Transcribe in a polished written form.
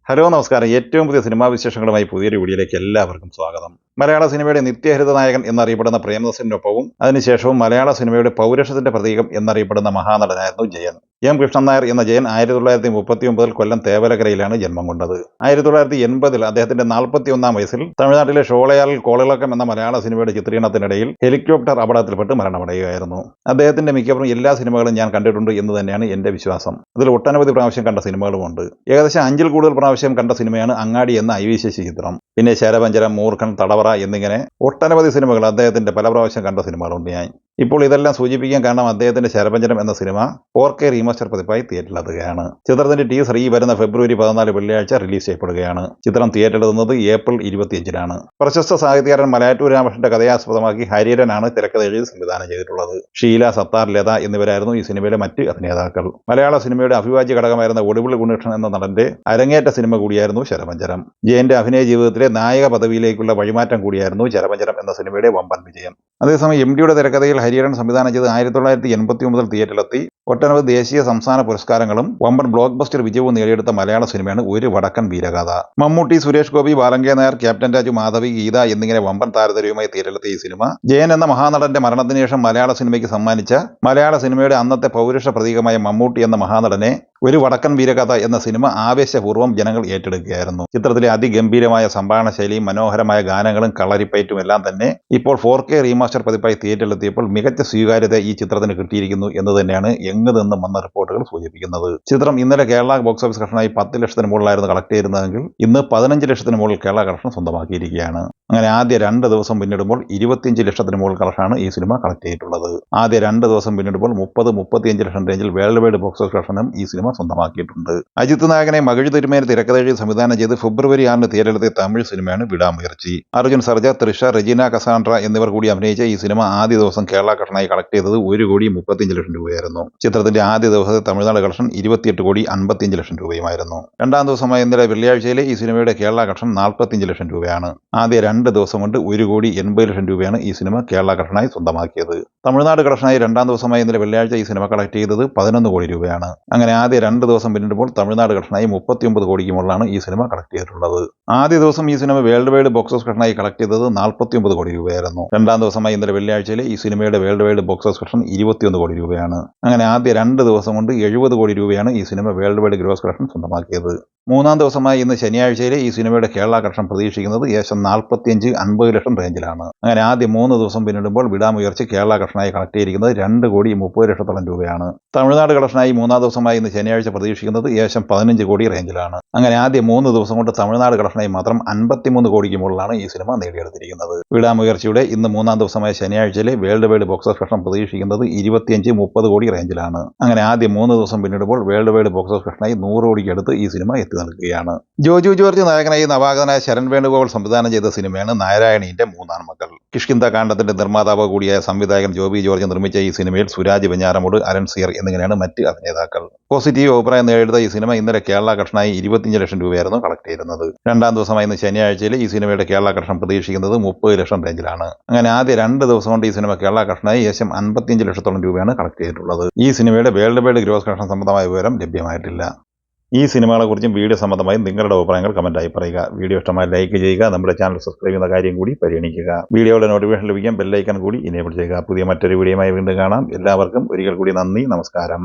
Hello നമസ്കാരം. ഏറ്റവും പുതിയ സിനിമാ വിശേഷങ്ങളുമായി പുതിയൊരു വീഡിയോയിലേക്ക് എല്ലാവർക്കും സ്വാഗതം. മലയാള സിനിമയുടെ നിത്യഹരിത നായകൻ എന്നറിയപ്പെടുന്ന പ്രേംനസീറിനൊപ്പവും അതിനുശേഷവും മലയാള സിനിമയുടെ പൗരുഷത്തിന്റെ പ്രതീകം എന്നറിയപ്പെടുന്ന മഹാനടനായിരുന്നു ജയൻ. എം കൃഷ്ണൻ നായർ എന്ന ജയൻ 1939 കൊല്ലം തേവലക്കരയിലാണ് ജന്മം കൊണ്ടത്. 1980 അദ്ദേഹത്തിന്റെ 41-ാം വയസ്സിൽ തമിഴ്നാട്ടിലെ ഷോളയാറിൽ കോളിളക്കം എന്ന മലയാള സിനിമയുടെ ചിത്രീകരണത്തിനിടയിൽ ഹെലികോപ്റ്റർ അപകടത്തിൽപ്പെട്ട് മരണമടയുകയായിരുന്നു. അദ്ദേഹത്തിന്റെ മിക്കവാറും എല്ലാ സിനിമകളും ഞാൻ കണ്ടിട്ടുണ്ട് എന്ന് തന്നെയാണ് എന്റെ വിശ്വാസം. അതിൽ ഒട്ടനവധി പ്രാവശ്യം കണ്ട സിനിമകളുമുണ്ട്. ഏകദേശം 5-ൽ കൂടുതൽ പ്രാവശ്യം കണ്ട സിനിമയാണ് അങ്ങാടി എന്ന ഐ.വി. ശശി ചിത്രം. പിന്നെ ശരപഞ്ചരം, മൂർഖൻ, തടവറ എന്നിങ്ങനെ ഒട്ടനവധി സിനിമകൾ അദ്ദേഹത്തിന്റെ പല പ്രാവശ്യം കണ്ട സിനിമകളുണ്ട് ഞാൻ. ഇപ്പോൾ ഇതെല്ലാം സൂചിപ്പിക്കാൻ കാരണം അദ്ദേഹത്തിന്റെ ശരപഞ്ചരം എന്ന സിനിമ 4K റീമാസ്റ്റർ പതിപ്പായി തിയേറ്ററിലെത്തുകയാണ്. ചിത്രത്തിന്റെ ടീസർ ഈ വരുന്ന ഫെബ്രുവരി 14 വെള്ളിയാഴ്ച റിലീസ് ചെയ്യപ്പെടുകയാണ്. ചിത്രം തിയേറ്ററിലെത്തുന്നത് ഏപ്രിൽ 25-നാണ്. പ്രശസ്ത സാഹിത്യകാരൻ മലയാറ്റൂർ രാമകൃഷ്ണന്റെ കഥയാസ്പദമാക്കി ഹരിഹരനാണ് തിരക്കഥ എഴുതി സംവിധാനം ചെയ്തിട്ടുള്ളത്. ഷീല, സത്താർ, ലത എന്നിവരായിരുന്നു ഈ സിനിമയിലെ മറ്റ് അഭിനേതാക്കൾ. മലയാള സിനിമയുടെ അവിഭാജ്യ ഘടകമായിരുന്ന ഒടുവിൽ ഉണ്ണികൃഷ്ണൻ എന്ന നടന്റെ അരങ്ങേറ്റ സിനിമ കൂടിയായിരുന്നു ശരപഞ്ചരം. ജയന്റെ അഭിനയ ജീവിതത്തിലെ നായക പദവിയിലേക്കുള്ള വഴിമാറ്റം കൂടിയായിരുന്നു ശരപഞ്ചരം എന്ന സിനിമയുടെ വമ്പൻ വിജയം. അതേസമയം എം.ഡിയുടെ തിരക്കഥയിൽ ഹരിഹരൻ സംവിധാനം ചെയ്ത് 1989 തിയേറ്ററിലെത്തി ഒട്ടനവധി ദേശീയ സംസ്ഥാന പുരസ്കാരങ്ങളും വമ്പൻ ബ്ലോക്ക് ബസ്റ്റർ വിജയവും നേടിയെടുത്ത മലയാള സിനിമയാണ് ഒരു വടക്കൻ വീരഗാഥ. മമ്മൂട്ടി, സുരേഷ് ഗോപി, ബാലങ്കേ നായർ, ക്യാപ്റ്റൻ രാജു, മാധവി, ഗീത എന്നിങ്ങനെ വമ്പൻ താരതരവുമായി തിയേറ്ററിലെത്തിയ ഈ സിനിമ ജയൻ എന്ന മഹാനടന്റെ മരണത്തിന് ശേഷം മലയാള സിനിമയ്ക്ക് സമ്മാനിച്ച മലയാള സിനിമയുടെ അന്നത്തെ പൗരുഷ പ്രതീകമായ മമ്മൂട്ടി എന്ന മഹാനടനെ ഒരു വടക്കൻ വീരകഥ എന്ന സിനിമ ആവേശപൂർവ്വം ജനങ്ങൾ ഏറ്റെടുക്കുകയായിരുന്നു. ചിത്രത്തിലെ അതിഗംഭീരമായ സംഭാഷണ ശൈലിയും മനോഹരമായ ഗാനങ്ങളും കളറിപ്പയറ്റും എല്ലാം തന്നെ ഇപ്പോൾ 4K റീമാസ്റ്റർ പതിപ്പായി തിയേറ്ററിലെത്തിയപ്പോൾ മികച്ച സ്വീകാര്യത ഈ ചിത്രത്തിന് കിട്ടിയിരിക്കുന്നു എന്ന് തന്നെയാണ് എങ്ങു നിന്നും വന്ന റിപ്പോർട്ടുകൾ സൂചിപ്പിക്കുന്നത്. ചിത്രം ഇന്നലെ കേരള ബോക്സ് ഓഫീസ് കളക്ഷനായി 10 ലക്ഷത്തിന് മുകളിലായിരുന്നു കളക്ട് ചെയ്യുന്നതെങ്കിൽ ഇന്ന് 15 ലക്ഷത്തിന് മുകളിൽ കേരള കളക്ഷൻ സ്വന്തമാക്കിയിരിക്കുകയാണ്. അങ്ങനെ ആദ്യ 2 ദിവസം പിന്നിടുമ്പോൾ 25 ലക്ഷത്തിന് മുകളിൽ കളക്ഷനാണ് ഈ സിനിമ കളക്ട് ചെയ്തിട്ടുള്ളത്. ആദ്യ 2 ദിവസം പിന്നിടുമ്പോൾ 30-35 ലക്ഷം റേഞ്ചിൽ വേൾഡ് വൈഡ് ബോക്സ് ഓഫീസ് കളക്ഷനും ഈ സിനിമ സ്വന്തമാക്കിയിട്ടുണ്ട്. അജിത് നായകനെ മകഴ് തിരുമേനി തിരക്കഥ എഴുതി സംവിധാനം ചെയ്ത് ഫെബ്രുവരി 6 തിയേറ്ററിലെത്തിയ തമിഴ് സിനിമയാണ് വിടാമുയർച്ചി. അർജുൻ സർജ, തൃഷ, റെജീന കസാൻഡ്ര എന്നിവർ കൂടി അഭിനയിച്ച ഈ സിനിമ ആദ്യ ദിവസം കേരള കളക്ഷനായി കളക്ട് ചെയ്തത് 1,35 ലക്ഷം രൂപയായിരുന്നു. ചിത്രത്തിന്റെ ആദ്യ ദിവസത്തെ തമിഴ്നാട് കളക്ഷൻ 28,55 ലക്ഷം രൂപയുമായിരുന്നു. രണ്ടാം ദിവസമായ ഇന്നലെ വെള്ളിയാഴ്ചയിലെ ഈ സിനിമയുടെ കേരള കളക്ഷൻ 45 ലക്ഷം രൂപയാണ്. ആദ്യ 2 ദിവസം കൊണ്ട് 1,80 ലക്ഷം രൂപയാണ് ഈ സിനിമ കേരള കളക്ഷനായി സ്വന്തമാക്കിയത്. തമിഴ്നാട് കളക്ഷനായി രണ്ടാം ദിവസമായ ഇന്നലെ വെള്ളിയാഴ്ച ഈ സിനിമ കളക്ട് ചെയ്തത് 11 കോടി രൂപയാണ്. അങ്ങനെ ആദ്യ 2 ദിവസം പിന്നിടുമ്പോൾ തമിഴ്നാട് കളക്ഷനായി 39 കോടിക്ക് മുകളിലാണ് ഈ സിനിമ കളക്ട് ചെയ്തിട്ടുള്ളത്. ആദ്യ ദിവസം ഈ സിനിമ വേൾഡ് വൈഡ് ബോക്സ് ഓഫീസ് കളക്ഷനായി കളക്ട് ചെയ്തത് 49 കോടി രൂപയായിരുന്നു. രണ്ടാം ദിവസമായി ഇന്നലെ വെള്ളിയാഴ്ചയിലെ ഈ സിനിമയുടെ world wide box office collection 21 കോടി രൂപയാണ്. അങ്ങനെ ആദ്യ 2 ദിവസം കൊണ്ട് 70 കോടി രൂപയാണ് ഈ സിനിമ വേൾഡ് വൈഡ് ഗ്രോസ് കളക്ഷൻ സ്വന്തമാക്കിയത്. മൂന്നാം ദിവസമായി ഇന്ന് ശനിയാഴ്ചയിലെ ഈ സിനിമയുടെ കേരള കളക്ഷൻ പ്രതീക്ഷിക്കുന്നത് ഏകദേശം 45-50 ലക്ഷം റേഞ്ചിലാണ്. അങ്ങനെ ആദ്യ 3 ദിവസം പിന്നിടുമ്പോൾ വിടാമുയർച്ചി കേരള കളക്ഷനായി കളക്ട് ചെയ്തിരിക്കുന്നത് 2,30 ലക്ഷത്തോളം രൂപയാണ്. തമിഴ്നാട് കളക്ഷനായി മൂന്നാം ദിവസമായി ഇന്ന് ശനിയാഴ്ച പ്രതീക്ഷിക്കുന്നത് ഏകദേശം 15 കോടി റേഞ്ചിലാണ്. അങ്ങനെ ആദ്യ 3 ദിവസം കൊണ്ട് തമിഴ്നാട് കളക്ഷനായി മാത്രം 53 കോടിക്ക് മുകളിലാണ് ഈ സിനിമ നേടിയെടുത്തിരിക്കുന്നത്. വിടാമുയർച്ചയുടെ ഇന്ന് മൂന്നാം ദിവസമായ ശനിയാഴ്ചയിലെ world wide box office collection പ്രതീക്ഷിക്കുന്നത് 25-30 കോടി റേഞ്ചിലാണ്. അങ്ങനെ ആദ്യ 3 ദിവസം പിന്നിടുമ്പോൾ വേൾഡ് വൈഡ് ബോക്സ് ഓഫീസ് കളക്ഷനായി 100 കോടിക്ക് അടുത്ത് ഈ സിനിമ എത്തി നിൽക്കുകയാണ്. ജോജു ജോർജ് നായകനായി നവാഗതനായ ശരൺ വേണുഗോപാൽ സംവിധാനം ചെയ്ത സിനിമയാണ് നാരായണീന്റെ മൂന്നാം മകൾ. കിഷ്കിന്ത കാണ്ഡത്തിന്റെ നിർമ്മാതാവ് കൂടിയായ സംവിധായകൻ ജോബി ജോർജ് നിർമ്മിച്ച ഈ സിനിമയിൽ സുരാജ് വെഞ്ഞാറമൂട്, അലൻ സിയർ എന്നിങ്ങനെയാണ് മറ്റ് അഭിനേതാക്കൾ. പോസിറ്റീവ് അഭിപ്രായം നേടിയെടുത്ത ഈ സിനിമ ഇന്നലെ കേരള കളക്ഷനായി 25 ലക്ഷം രൂപയായിരുന്നു കളക്ട് ചെയ്യുന്നത്. രണ്ടാം ദിവസമായി ഇന്ന് ശനിയാഴ്ചയിൽ ഈ സിനിമയുടെ കേരള കളക്ഷൻ പ്രതീക്ഷിക്കുന്നത് 30 ലക്ഷം റേഞ്ചിലാണ്. അങ്ങനെ ആദ്യ 2 ദിവസം കൊണ്ട് ഈ സിനിമ കേരള കളക്ഷനായി ഏകദേശം 55 ലക്ഷത്തോളം രൂപയാണ് കളക്ട് ചെയ്തിട്ടുള്ളത്. ഈ സിനിമയുടെ വേൾഡ് വൈഡ് ഗ്രോസ് കളക്ഷൻ സംബന്ധമായ വിവരം ലഭ്യമായിട്ടില്ല. ഈ സിനിമകളെക്കുറിച്ചും വീഡിയോ സംബന്ധമായും നിങ്ങളുടെ അഭിപ്രായങ്ങൾ കമൻറ്റായി പറയുക. വീഡിയോ ഇഷ്ടമായി ലൈക്ക് ചെയ്യുക. നമ്മുടെ ചാനൽ സബ്സ്ക്രൈബ് ചെയ്യുന്ന കാര്യം കൂടി പരിഗണിക്കുക. വീഡിയോയുടെ നോട്ടിഫിക്കേഷൻ ലഭിക്കാൻ ബെല്ലൈക്കൺ കൂടി ഇനേബിൾ ചെയ്യുക. പുതിയ മറ്റൊരു വീഡിയോയുമായി വീണ്ടും കാണാം. എല്ലാവർക്കും ഒരിക്കൽ കൂടി നന്ദി, നമസ്കാരം.